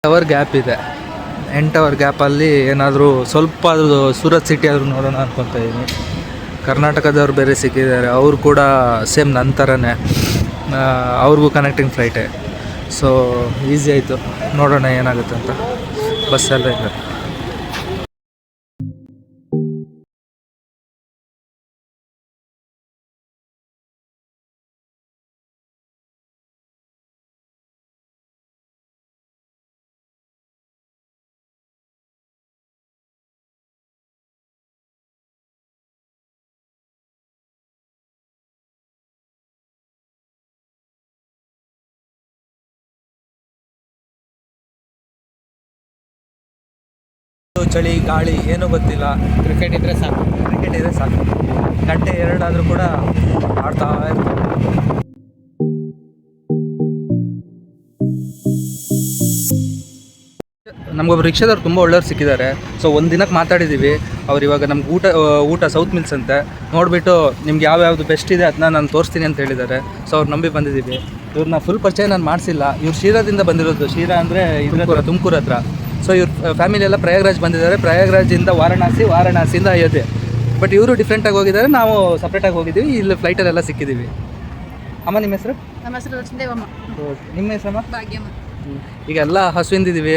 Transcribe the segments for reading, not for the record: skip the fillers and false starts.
Hour gap ಇದೆ, 8 hour ಗ್ಯಾಪಲ್ಲಿ ಏನಾದರೂ ಸ್ವಲ್ಪ ಅದು ಸೂರತ್ ಸಿಟಿ ಆದರೂ ನೋಡೋಣ ಅನ್ಕೊತಾ ಇದ್ದೀನಿ. ಕರ್ನಾಟಕದವ್ರು ಬೇರೆ ಸಿಕ್ಕಿದ್ದಾರೆ, ಅವರು ಕೂಡ ಸೇಮ್ ನನ್ನ ಥರನೇ, ಅವ್ರಿಗೂ ಕನೆಕ್ಟಿಂಗ್ ಫ್ಲೈಟೇ. ಸೊ ಈಸಿ ಆಯಿತು, ನೋಡೋಣ ಏನಾಗುತ್ತೆ ಅಂತ. ಬಸ್ಸೆಲ್ಲ ಇದೆ. ಚಳಿ ಗಾಳಿ ಏನೂ ಗೊತ್ತಿಲ್ಲ. ಕ್ರಿಕೆಟ್ ಇದ್ದರೆ ಸಾಕು, ಗಂಟೆ 2 ಆದರೂ ಕೂಡ ಆಡ್ತಾ ಇರ್ತಾರೆ. ನಮಗೊಬ್ಬರು ರಿಕ್ಷಾದವ್ರು ತುಂಬ ಒಳ್ಳೆಯವ್ರು ಸಿಕ್ಕಿದ್ದಾರೆ. ಸೊ ಒಂದು ದಿನಕ್ಕೆ ಮಾತಾಡಿದ್ದೀವಿ. ಅವ್ರು ಇವಾಗ ನಮ್ಗೆ ಊಟ ಸೌತ್ ಮಿಲ್ಸ್ ಅಂತೆ ನೋಡಿಬಿಟ್ಟು ನಿಮ್ಗೆ ಯಾವ್ಯಾವುದು ಬೆಸ್ಟ್ ಇದೆ ಅದನ್ನ ನಾನು ತೋರಿಸ್ತೀನಿ ಅಂತ ಹೇಳಿದ್ದಾರೆ. ಸೊ ಅವ್ರು ನಂಬಿ ಬಂದಿದ್ದೀವಿ. ಇವ್ರನ್ನ ಫುಲ್ ಪರಿಚಯ ನಾನು ಮಾಡಿಸಿಲ್ಲ. ಇವ್ರು ಶಿರಾದಿಂದ ಬಂದಿರೋದು. ಶಿರಾ ಅಂದರೆ ಇದ್ರ ತುಮಕೂರು ಹತ್ರ. ಸೊ ಇವ್ರ ಫ್ಯಾಮಿಲಿ ಎಲ್ಲ ಪ್ರಯಾಗ್ರಾಜ್ ಬಂದಿದ್ದಾರೆ. ಪ್ರಯಾಗ್ರಾಜಿಂದ ವಾರಣಾಸಿಯಿಂದ ಅಯೋಧ್ಯೆ. ಬಟ್ ಇವರು ಡಿಫ್ರೆಂಟಾಗಿ ಹೋಗಿದ್ದಾರೆ, ನಾವು ಸಪ್ರೇಟಾಗಿ ಹೋಗಿದ್ದೀವಿ. ಇಲ್ಲಿ ಫ್ಲೈಟಲ್ಲೆಲ್ಲ ಸಿಕ್ಕಿದ್ದೀವಿ. ಅಮ್ಮ ನಿಮ್ಮ ಹೆಸರು? ನಮ್ಮ ಹೆಸರು ಚಿಂದೇವಮ್ಮ. ನಿಮ್ಮ ಹೆಸರಮ್ಮ? ಭಾಗ್ಯಮ್ಮ. ಈಗ ಎಲ್ಲ ಹಸುವಿಂದಿದ್ದೀವಿ.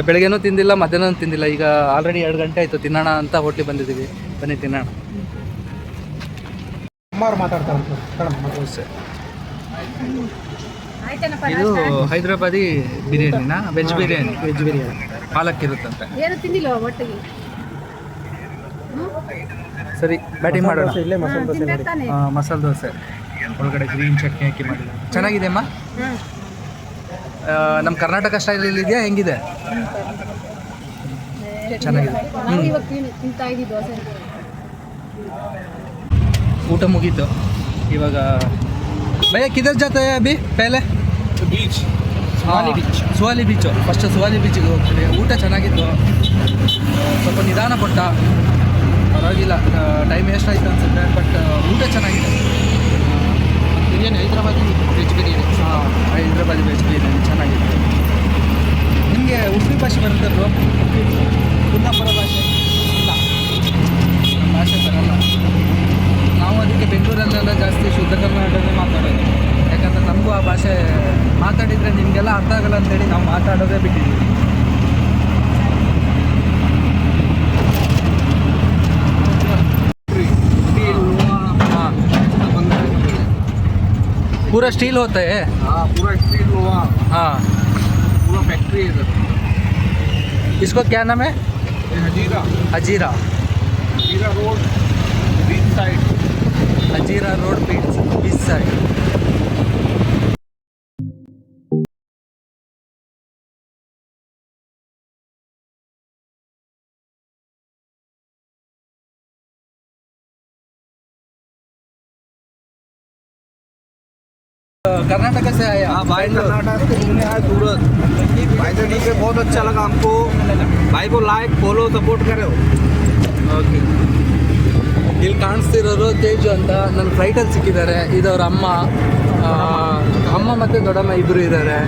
ಬೆಳಗ್ಗೆನೂ ತಿಂದಿಲ್ಲ, ಮಧ್ಯಾಹ್ನ ತಿಂದಿಲ್ಲ. ಈಗ ಆಲ್ರೆಡಿ 2 ಗಂಟೆ ಆಯಿತು. ತಿನ್ನೋಣ ಅಂತ ಹೋಟ್ಲಿಗೆ ಬಂದಿದ್ದೀವಿ. ಬನ್ನಿ ತಿನ್ನೋಣ. ಇದು ಹೈದ್ರಾಬಾದಿ ಬಿರಿಯಾನಿನಾ? ವೆಜ್ ಬಿರಿಯಾನಿ. ಪಾಲಕ್ ಇರುತ್ತಂತೆ. ಏನು ತಿಂದಿಲ್ಲ ಒಟ್ಟಿಗೆ. ಸರಿ, ಬ್ಯಾಟಿಂಗ್ ಮಾಡೋಣ. ಮಸಾಲೆ ದೋಸೆ ಒಳಗಡೆ ಗ್ರೀನ್ ಚಟ್ನಿ ಹಾಕಿ ಮಾಡಿಲ್ಲ. ಚೆನ್ನಾಗಿದೆ ಅಮ್ಮ. ನಮ್ಮ ಕರ್ನಾಟಕ ಸ್ಟೈಲಲ್ಲಿ ಇದೆಯಾ, ಹೆಂಗಿದೆ? ಚೆನ್ನಾಗಿದೆ. ಊಟ ಮುಗೀತು. ಇವಾಗ ಭಯ ಕಿಧರ್ ಜಾತ ಹೈ ಅಭಿ ಪಹಲೆ? Beach, Suvali beach. First Suvali ಬೀಚಿಗೆ ಹೋಗ್ತೀವಿ. ಊಟ ಚೆನ್ನಾಗಿತ್ತು. ಸ್ವಲ್ಪ ನಿಧಾನ ಕೊಟ್ಟ, ಪರವಾಗಿಲ್ಲ. ಟೈಮ್ ಎಷ್ಟಾಯ್ತು ಅನ್ಸುತ್ತೆ, ಬಟ್ ಊಟ ಚೆನ್ನಾಗಿದೆ. ಬಿರಿಯಾನಿ ಹೈದ್ರಾಬಾದಿ ವೆಜ್ ಬಿರಿಯಾನಿ. ಹೈದ್ರಾಬಾದಿ ವೆಜ್ ಬಿರಿಯಾನಿ ಚೆನ್ನಾಗಿದೆ. ನಿಮಗೆ ಉಡುಪಿ ಭಾಷೆ ಬರುತ್ತಲ್ವ? ಕುಂದಾಪುರ ಭಾಷೆ ಇಲ್ಲ, ನಮ್ಮ ಭಾಷೆ ಬರಲ್ಲ. ನಾವು ಅದಕ್ಕೆ ಬೆಂಗಳೂರಲ್ಲೆಲ್ಲ ಜಾಸ್ತಿ ಶುದ್ಧ ಕನ್ನಡನೇ ಮಾತಾಡೋದು. ಯಾಕಂದರೆ ನಮಗೂ ಆ ಭಾಷೆ ಮಾತಾಡಿದರೆ ನಿಮಗೆಲ್ಲ ಅರ್ಥ ಆಗಲ್ಲ ಅಂತೇಳಿ ನಾವು ಮಾತಾಡೋದೇ ಬಿಟ್ಟಿದ್ದೀವಿ. पूरा स्टील होता है? हाँ, पूरा स्टील लोहा। हाँ, पूरा फैक्ट्री है इधर। इसको क्या नाम है? Hazira. Hazira road beach side. Hazira road beach side. Karnataka से आया? हाँ भाई, कर्नाटक से घूमने आए सूरत। भाई से ठीक है, बहुत अच्छा लगा हमको। भाई को लाइक फॉलो सपोर्ट करो. ಓಕೆ. ಇಲ್ಲಿ ಕಾಣಿಸ್ತಿರೋರು ತೇಜು ಅಂತ ನನ್ನ ಫ್ಲೈಟಲ್ಲಿ ಸಿಕ್ಕಿದ್ದಾರೆ. ಇದವ್ರ ಅಮ್ಮ ಮತ್ತು ದೊಡ್ಡಮ್ಮ ಇಬ್ಬರು ಇದ್ದಾರೆ.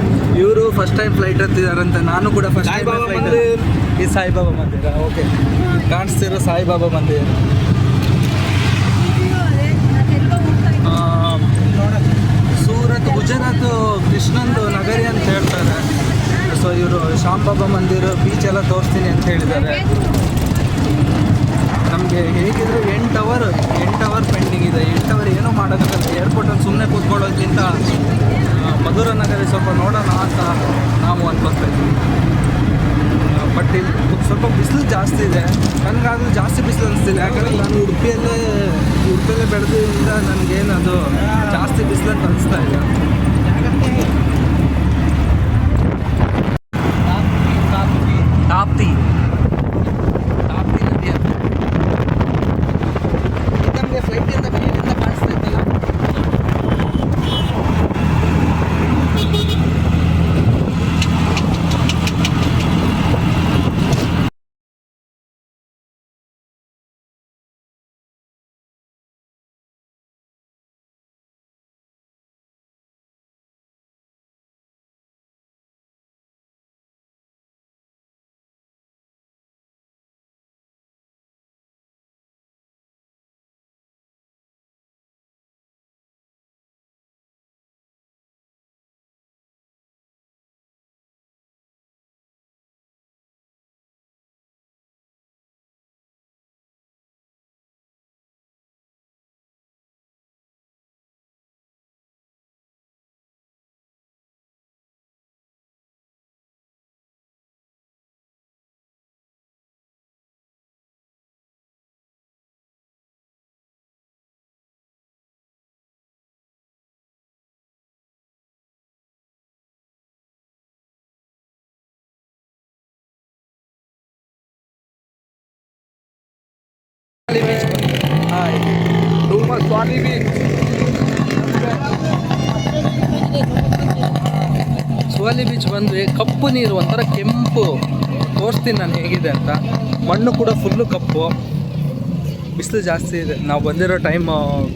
ಇವರು ಫಸ್ಟ್ ಟೈಮ್ ಫ್ಲೈಟ್ ಹತ್ತಿದಾರಂತೆ. ನಾನು ಕೂಡ ಫಸ್ಟ್ ಟೈಮ್ ಫ್ಲೈಟ್. ಈ ಸಾಯಿಬಾಬಾ ಮಂದಿರ. ಓಕೆ, ಕಾಣಿಸ್ತಿರೋ ಸಾಯಿಬಾಬಾ ಮಂದಿರ. ಸೂರತ್ ಗುಜರಾತ್ ಕೃಷ್ಣಂದು ನಗರಿ ಅಂತ ಹೇಳ್ತಾರೆ. ಸೊ ಇವರು ಶಾಂಬಾಬಾ ಮಂದಿರ ಬೀಚ್ ಎಲ್ಲ ತೋರಿಸ್ತೀನಿ ಅಂತ ಹೇಳಿದ್ದಾರೆ. ನಮಗೆ ಹೇಗಿದ್ರು 8 ಅವರ್ ಪೆಂಡಿಂಗ್ ಇದೆ. 8 ಅವರ್ ಏನೂ ಮಾಡೋಕ್ಕಾಗಲ್ಲ. ಏರ್ಪೋರ್ಟಲ್ಲಿ ಸುಮ್ಮನೆ ಕೂತ್ಕೊಳ್ಳೋದಕ್ಕಿಂತ ಮಧುರ ನಗರಿ ಸ್ವಲ್ಪ ನೋಡೋಣ ಅಂತ ನಾವು ಅನ್ಕೋತಾ ಇದ್ವಿ. ಬಟ್ ಇಲ್ಲಿ ಸ್ವಲ್ಪ ಬಿಸಿಲು ಜಾಸ್ತಿ ಇದೆ. ನನಗಾದರೂ ಜಾಸ್ತಿ ಬಿಸಿಲು ಅನಿಸ್ತಿದೆ. ಯಾಕಂದರೆ ನಾನು ಉಡುಪಿಯಲ್ಲೇ ಬೆಳೆದ್ರಿಂದ ನನಗೇನು ಅದು ಜಾಸ್ತಿ ಬಿಸಿಲಂತ ಅನಿಸ್ತಾ ಇಲ್ಲ. ತಾಪ್ತಿ ನದಿ ಅದು ನಮಗೆ ಫ್ಲೈಟಿಂದ ಮೇಲಿಂದ ಕಾಣಿಸ್ತಾ ಇತ್ತಲ್ಲ. स्वाली बीच ಸುವಾಲಿ ಬೀಚ್ ಬಂದರೆ ಕಪ್ಪು ನೀರು ಒಂಥರ ಕೆಂಪು. ತೋರಿಸ್ತೀನಿ ನಾನು ಹೇಗಿದೆ ಅಂತ. ಮಣ್ಣು ಕೂಡ ಫುಲ್ಲು ಕಪ್ಪು. ಬಿಸಿಲು ಜಾಸ್ತಿ ಇದೆ. ನಾವು ಬಂದಿರೋ ಟೈಮ್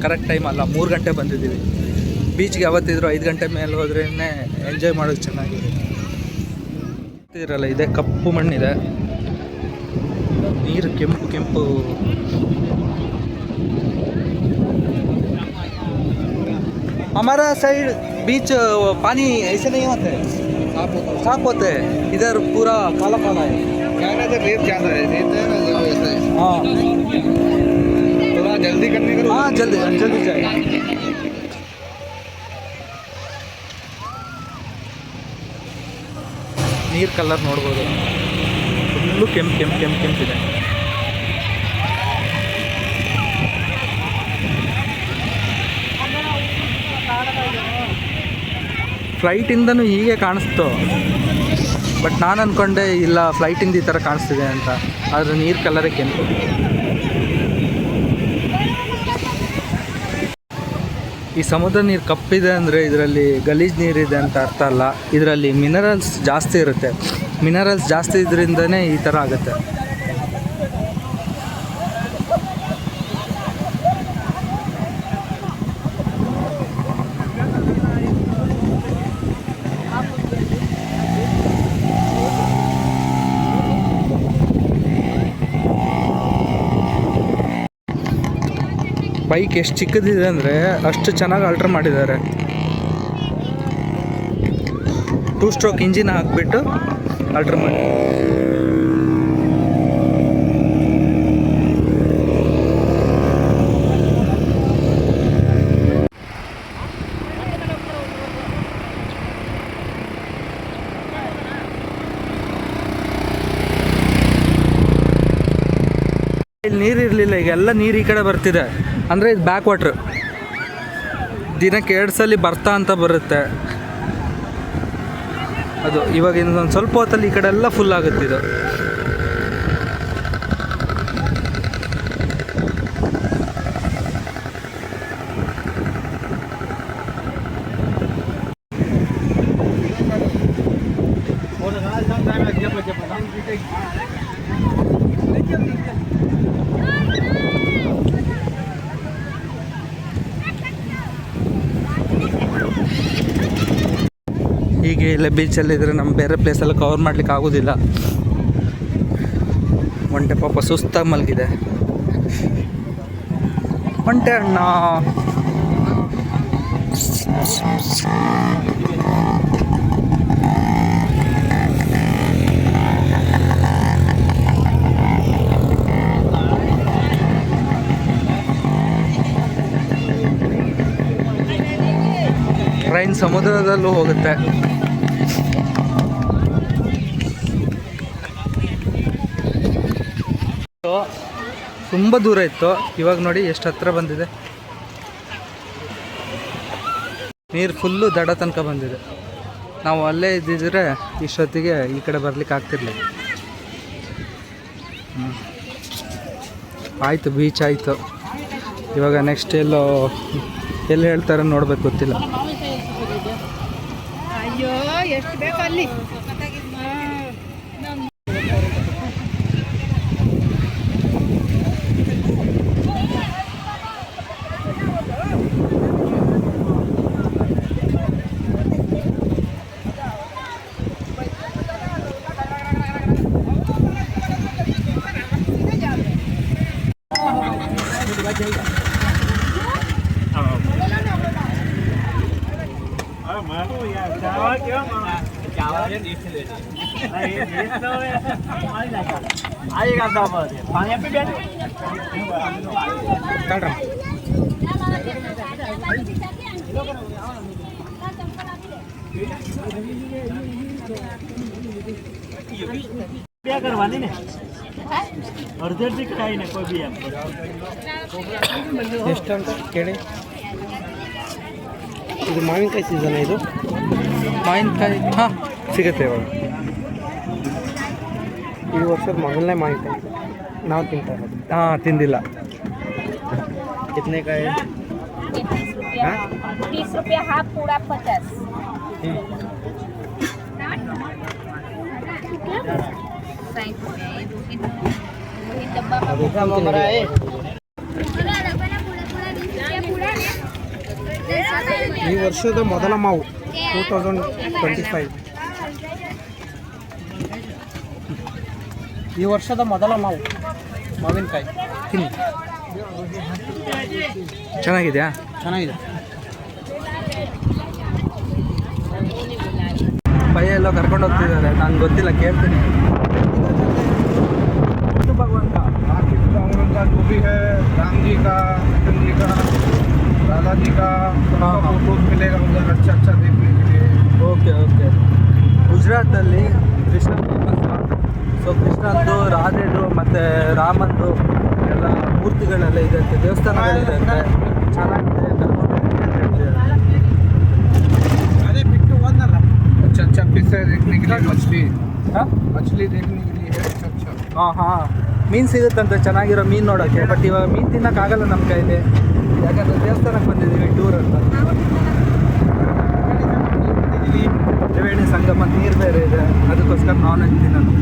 ಕರೆಕ್ಟ್ ಟೈಮ್ ಅಲ್ಲ, 3 ಗಂಟೆ ಬಂದಿದ್ದೀವಿ. ಬೀಚ್ಗೆ ಯಾವತ್ತಿದ್ರು 5 ಗಂಟೆ ಮೇಲೆ ಹೋದ್ರೇ ಎಂಜಾಯ್ ಮಾಡೋದು ಚೆನ್ನಾಗಿದೆ. ಇರಲ್ಲ, ಇದೆ ಕಪ್ಪು ಮಣ್ಣಿದೆ, ನೀರು ಕೆಂಪು ಕೆಂಪು. हमारा साइड बीच पानी ऐसे नहीं होते, साफ होते हैं. इधर पूरा काला काला है. क्या ना, रेत ज़्यादा है, रेत है ना जगह ऐसा है. हाँ थोड़ा जल्दी करने का. हाँ जल्दी जल्दी चाहिए. ನೀರು ಕಲರ್ ನೋಡ್ಬೋದು, ಫುಲ್ಲು ಕೆಂಪಿದೆ. ಫ್ಲೈಟಿಂದನೂ ಹೀಗೆ ಕಾಣಿಸ್ತು, ಬಟ್ ನಾನು ಅಂದ್ಕೊಂಡೆ ಇಲ್ಲ ಫ್ಲೈಟಿಂದ ಈ ಥರ ಕಾಣಿಸ್ತಿದೆ ಅಂತ. ಆದರೆ ನೀರು ಕಲರೇ ಕೆಂಪು. ಈ ಸಮುದ್ರ ನೀರು ಕಪ್ಪಿದೆ ಅಂದರೆ ಇದರಲ್ಲಿ ಗಲೀಜು ನೀರಿದೆ ಅಂತ ಅರ್ಥ ಅಲ್ಲ. ಇದರಲ್ಲಿ ಮಿನರಲ್ಸ್ ಜಾಸ್ತಿ ಇರುತ್ತೆ. ಮಿನರಲ್ಸ್ ಜಾಸ್ತಿ ಇದರಿಂದನೇ ಈ ಥರ ಆಗುತ್ತೆ. ಬೈಕ್ ಎಷ್ಟು ಚಿಕ್ಕದಿದೆ ಅಂದರೆ ಅಷ್ಟು ಚೆನ್ನಾಗಿ ಆಲ್ಟ್ರ್ ಮಾಡಿದ್ದಾರೆ. 2 ಸ್ಟ್ರೋಕ್ ಇಂಜಿನ್ ಹಾಕ್ಬಿಟ್ಟು ಆಲ್ಟ್ರ್ ಮಾಡಿ. ಇಲ್ಲಿ ನೀರು ಇರಲಿಲ್ಲ, ಈಗ ಎಲ್ಲ ನೀರು ಈ ಕಡೆ ಬರ್ತಿದೆ. ಅಂದರೆ ಇದು ಬ್ಯಾಕ್ ವಾಟ್ರ್. ದಿನಕ್ಕೆ 2 ಸಲ ಬರ್ತಾ ಅಂತ ಬರುತ್ತೆ ಅದು. ಇವಾಗ ಇನ್ನೊಂದು ಸ್ವಲ್ಪ ಹೊತ್ತಲ್ಲಿ ಈ ಕಡೆ ಎಲ್ಲ ಫುಲ್ ಆಗುತ್ತೆ ಇದು. ಹೀಗೆ ಇಲ್ಲ ಬೀಚಲ್ಲಿದ್ದರೆ ನಮ್ಮ ಬೇರೆ ಪ್ಲೇಸೆಲ್ಲ ಕವರ್ ಮಾಡ್ಲಿಕ್ಕೆ ಆಗೋದಿಲ್ಲ. ಒಂಟೆ ಪಾಪ ಸುಸ್ತಾಗಿ ಮಲಗಿದೆ. ಒಂಟೆ ಅಣ್ಣ ಟ್ರೈನ್ ಸಮುದ್ರದಲ್ಲೂ ಹೋಗುತ್ತೆ. ತುಂಬ ದೂರ ಇತ್ತು, ಇವಾಗ ನೋಡಿ ಎಷ್ಟು ಹತ್ರ ಬಂದಿದೆ. ನೀರು ಫುಲ್ಲು ದಡ ತನಕ ಬಂದಿದೆ. ನಾವು ಅಲ್ಲೇ ಇದ್ದಿದ್ರೆ ಇಷ್ಟೊತ್ತಿಗೆ ಈ ಕಡೆ ಬರ್ಲಿಕ್ಕೆ ಆಗ್ತಿರ್ಲಿಲ್ಲ. ಆಯಿತು, ಬೀಚ್ ಆಯಿತು. ಇವಾಗ ನೆಕ್ಸ್ಟ್ ಎಲ್ಲಿ ಹೇಳ್ತಾರೆ ನೋಡ್ಬೇಕು, ಗೊತ್ತಿಲ್ಲ. ಅಯ್ಯೋ ಎಷ್ಟು ಬೇಕು ಅಲ್ಲಿ. करवानी ने अर्जेंट काही नाही कोई भी ಎಷ್ಟು ಅಂತ ಕೇಳಿ. ಇದು ಮಾವಿನಕಾಯಿ ಸೀಸನ್. ಇದು ಮಾವಿನಕಾಯಿ ಹಾಂ ಸಿಗುತ್ತೆ ಇವಾಗ. ಈ ವರ್ಷದ ಮೊದಲನೇ ಮಾವಿನಕಾಯಿ ನಾವು ತಿಂತಾ ಇರೋದು. ಹಾಂ, ತಿಂದಿಲ್ಲ. ಕಿತ್ತನೆ ಕಾಯಿ 30 रुपया हाफ, पूरा 50. ಈ ವರ್ಷದ ಮೊದಲ ಮಾವು 2025. ಈ ವರ್ಷದ ಮೊದಲ ಮಾವಿನಕಾಯಿ ತಿನ್ನಿ. ಚೆನ್ನಾಗಿದೆಯಾ? ಚೆನ್ನಾಗಿದೆ. ಭಯ ಎಲ್ಲೋ ಕರ್ಕೊಂಡು ಹೋಗ್ತಿದ್ದಾರೆ, ನಂಗೆ ಗೊತ್ತಿಲ್ಲ, ಕೇಳ್ತೀನಿ. ಭಗವಾನ್ का भगवान का जो भी है, राम जी का, कृष्ण जी का, राधा जी का फोटो मिलेगा उधर, अच्छा अच्छा देखने के लिए. Okay okay. ಗುಜರಾತಲ್ಲಿ ಕೃಷ್ಣ ಫೇಮಸ್. ಸೊ ಕೃಷ್ಣಂದು, ರಾಧೆದು ಮತ್ತು ರಾಮಂದು ಎಲ್ಲ ಮೂರ್ತಿಗಳೆಲ್ಲ ಇದೆ ಅಂತೆ, ದೇವಸ್ಥಾನಗಳಿದೆ ಅಂತೆ. ಚೆನ್ನಾಗಿದೆ, ಕರ್ಕೊಂಡು ಹೋಗ್ತೀನಿ ಅಂತ ಹೇಳ್ತಿದ್ದಾರೆ. ಅದೇ ಬಿಟ್ಟು ಹೋದ್ನಲ್ಲ. अच्छा अच्छा फिश है देखने के लिए, मछली ಹಾಂ मछली देखने के लिए है. अच्छा अच्छा ಹಾಂ ಹಾಂ, ಮೀನು ಸಿಗುತ್ತಂತೆ, ಚೆನ್ನಾಗಿರೋ ಮೀನು ನೋಡೋಕ್ಕೆ. ಬಟ್ ಇವಾಗ ಮೀನು ತಿನ್ನೋಕ್ಕಾಗಲ್ಲ ನಮ್ಮ ಕೈಲಿ, ಯಾಕಂದರೆ ದೇವಸ್ಥಾನಕ್ಕೆ ಬಂದಿದ್ದೀವಿ ಟೂರ್ ಅಂತ. ತ್ರಿವೇಣಿ ಸಂಗಮ ನೀರು ಬೇರೆ ಇದೆ, ಅದಕ್ಕೋಸ್ಕರ ನಾನ್ ವೆಜ್ ತಿನ್ನೋದು.